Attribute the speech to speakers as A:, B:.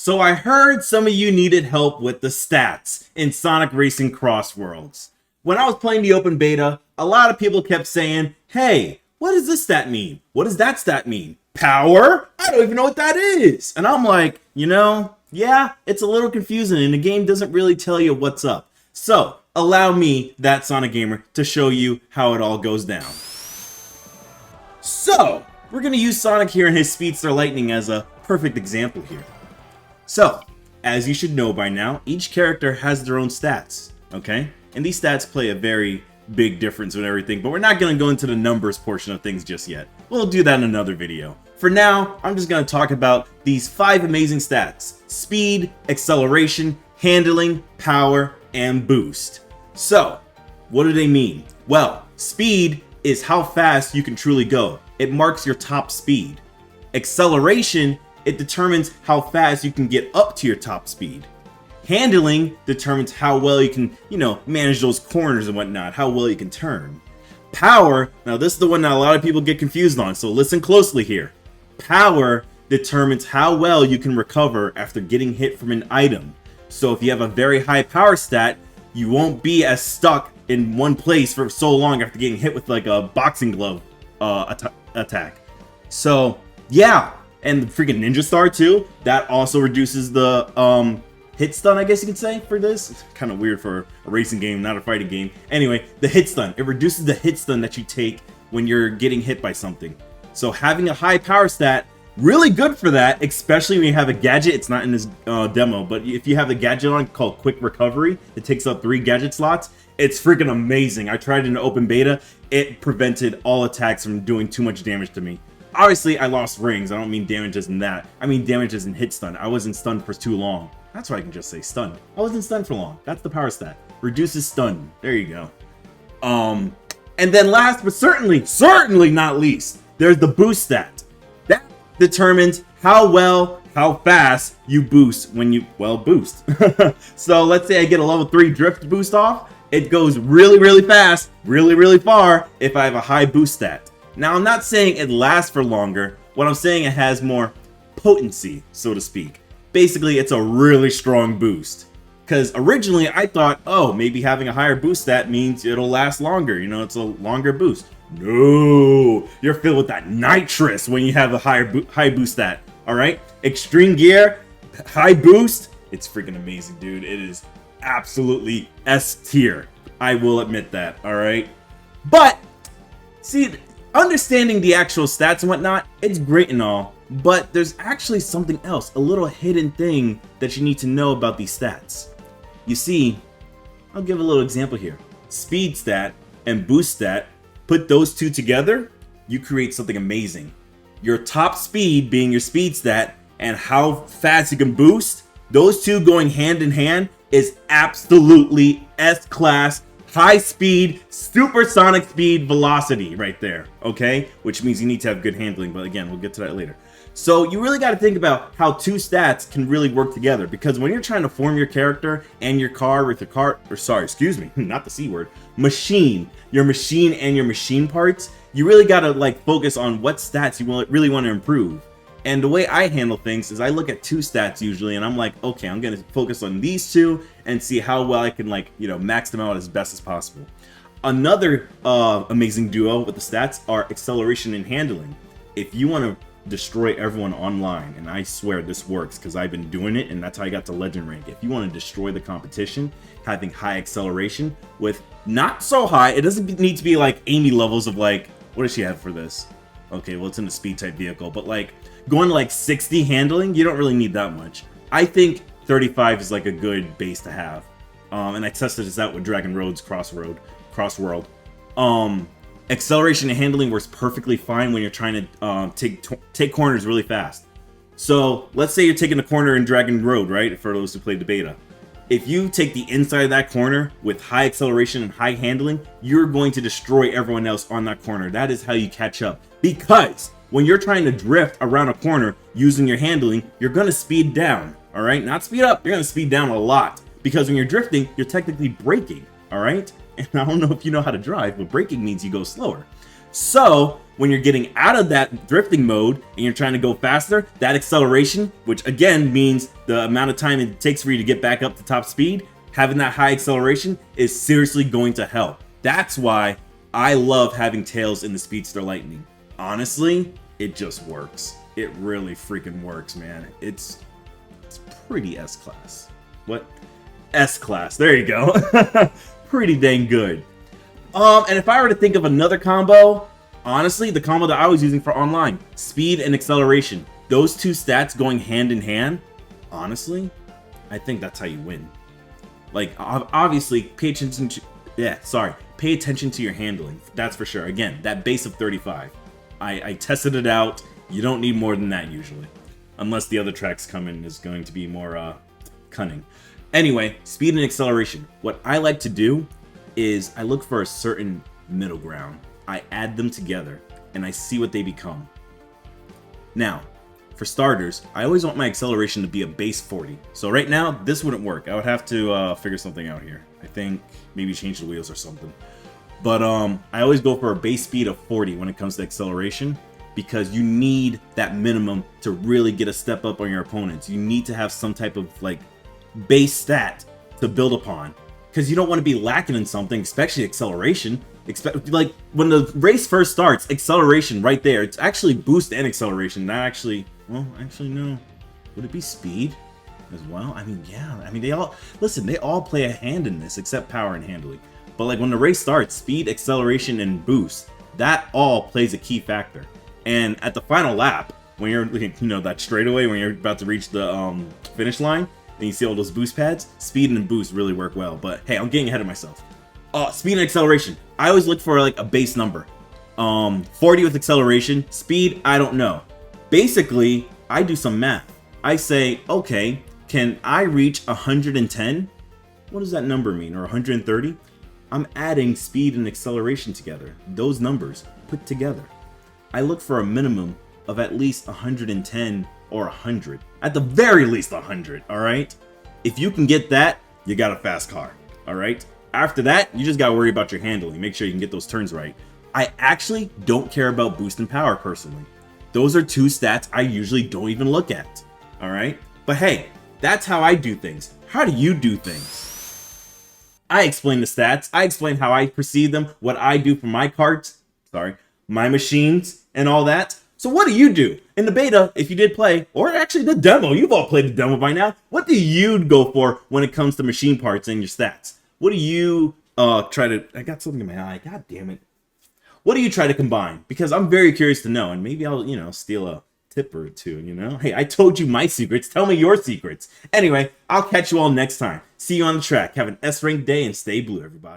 A: So I heard some of you needed help with the stats in Sonic Racing Crossworlds. When I was playing the open beta, a lot of people kept saying, hey, what does this stat mean? What does that stat mean? Power? I don't even know what that is. And I'm like, yeah, it's a little confusing and the game doesn't really tell you what's up. So allow me, ThatSonicGamer, to show you how it all goes down. So we're going to use Sonic here and his Speedster Lightning as a perfect example here. So, as you should know by now, each character has their own stats, okay? And these stats play a very big difference with everything, but we're not going to go into the numbers portion of things just yet. We'll do that in another video. For now, I'm just going to talk about these 5 amazing stats: speed, acceleration, handling, power, and boost. So, what do they mean? Well, speed is how fast you can truly go. It marks your top speed. Acceleration, it determines how fast you can get up to your top speed. Handling determines how well you can, manage those corners and whatnot, how well you can turn. Power, now this is the one that a lot of people get confused on, so listen closely here. Power determines how well you can recover after getting hit from an item. So if you have a very high power stat, you won't be as stuck in one place for so long after getting hit with like a boxing glove attack. So yeah. And the freaking Ninja Star too, that also reduces the hit stun, I guess you could say, for this. It's kind of weird for a racing game, not a fighting game. Anyway, the hit stun, it reduces the hit stun that you take when you're getting hit by something. So having a high power stat, really good for that, especially when you have a gadget. It's not in this demo, but if you have a gadget on called Quick Recovery, it takes up 3 gadget slots. It's freaking amazing. I tried it in the open beta. It prevented all attacks from doing too much damage to me. Obviously, I lost rings. I don't mean damages in that. I mean damages in hit stun. I wasn't stunned for too long. That's why I can just say stunned. I wasn't stunned for long. That's the power stat. Reduces stun. There you go. And then last but certainly not least, there's the boost stat. That determines how fast you boost when you, boost. So let's say I get a level 3 drift boost off. It goes really fast, really far if I have a high boost stat. Now, I'm not saying it lasts for longer. What I'm saying, it has more potency, so to speak. Basically, it's a really strong boost. Because originally, I thought, oh, maybe having a higher boost stat means it'll last longer. It's a longer boost. No, you're filled with that nitrous when you have a high boost stat. All right? Extreme gear, high boost. It's freaking amazing, dude. It is absolutely S tier. I will admit that. All right? But, see, understanding the actual stats and whatnot, it's great and all, but there's actually something else, a little hidden thing that you need to know about these stats. You see, I'll give a little example here. Speed stat and boost stat, put those two together, you create something amazing. Your top speed being your speed stat and how fast you can boost, those two going hand in hand is absolutely S-class, high speed, supersonic speed velocity right there, okay? Which means you need to have good handling, but again, we'll get to that later. So you really got to think about how 2 stats can really work together, because when you're trying to form your character and your car with your car, or sorry, excuse me, not the C word, machine, your machine and your machine parts, you really got to like focus on what stats you really want to improve. And the way I handle things is I look at 2 stats usually, and I'm like, okay, I'm going to focus on these 2 and see how well I can max them out as best as possible. Another amazing duo with the stats are acceleration and handling. If you want to destroy everyone online, and I swear this works because I've been doing it and that's how I got to legend rank. If you want to destroy the competition, having high acceleration with not so high, it doesn't need to be like Amy levels of like, what does she have for this? Okay, well, it's in a speed type vehicle, but like going to like 60 handling, you don't really need that much. I think 35 is like a good base to have. And I tested this out with Dragon Road's Crossworld. Acceleration and handling works perfectly fine when you're trying to take corners really fast. So let's say you're taking a corner in Dragon Road, right? For those who played the beta. If you take the inside of that corner with high acceleration and high handling, you're going to destroy everyone else on that corner. That is how you catch up. Because when you're trying to drift around a corner using your handling, you're going to speed down, all right? Not speed up, you're going to speed down a lot. Because when you're drifting, you're technically braking, all right? And I don't know if you know how to drive, but braking means you go slower. So when you're getting out of that drifting mode and you're trying to go faster, that acceleration, which again means the amount of time it takes for you to get back up to top speed, having that high acceleration is seriously going to help. That's why I love having Tails in the Speedster Lightning. Honestly, it just works. It really freaking works, man. It's pretty S-class. What? S-class. There you go. Pretty dang good. And if I were to think of another combo, honestly, the combo that I was using for online, speed and acceleration, those two stats going hand in hand, honestly, I think that's how you win. Like, obviously, pay attention to your handling. That's for sure. Again, that base of 35. I tested it out. You don't need more than that usually. Unless the other tracks come in is going to be more cunning. Anyway, speed and acceleration. What I like to do is I look for a certain middle ground. I add them together and I see what they become. Now, for starters, I always want my acceleration to be a base 40. So right now, this wouldn't work. I would have to figure something out here. I think maybe change the wheels or something. But I always go for a base speed of 40 when it comes to acceleration, because you need that minimum to really get a step up on your opponents. You need to have some type of like base stat to build upon, because you don't want to be lacking in something, especially acceleration. Like when the race first starts, acceleration right there, it's actually boost and acceleration. Not actually, well, actually no. Would it be speed as well? I mean, yeah. I mean, they all play a hand in this, except power and handling. But like when the race starts, speed, acceleration, and boost, that all plays a key factor. And at the final lap, when you're, that straightaway, when you're about to reach the finish line, and you see all those boost pads, speed and boost really work well. But hey, I'm getting ahead of myself. Speed and acceleration. I always look for like a base number. 40 with acceleration. Speed, I don't know. Basically, I do some math. I say, okay, can I reach 110? What does that number mean? Or 130? I'm adding speed and acceleration together. Those numbers put together. I look for a minimum of at least 110 or 100. At the very least 100, alright? If you can get that, you got a fast car, alright? After that, you just gotta worry about your handling. Make sure you can get those turns right. I actually don't care about boost and power personally. Those are two stats I usually don't even look at, alright? But hey, that's how I do things. How do you do things? I explain the stats, I explain how I perceive them, what I do for my carts, my machines, and all that. So what do you do? In the beta, if you did play, or actually the demo, you've all played the demo by now, what do you go for when it comes to machine parts and your stats? What do you try to... I got something in my eye, god damn it. What do you try to combine? Because I'm very curious to know, and maybe I'll, steal a tip or two, Hey, I told you my secrets, tell me your secrets. Anyway, I'll catch you all next time. See you on the track. Have an S-rank day and stay blue, everybody.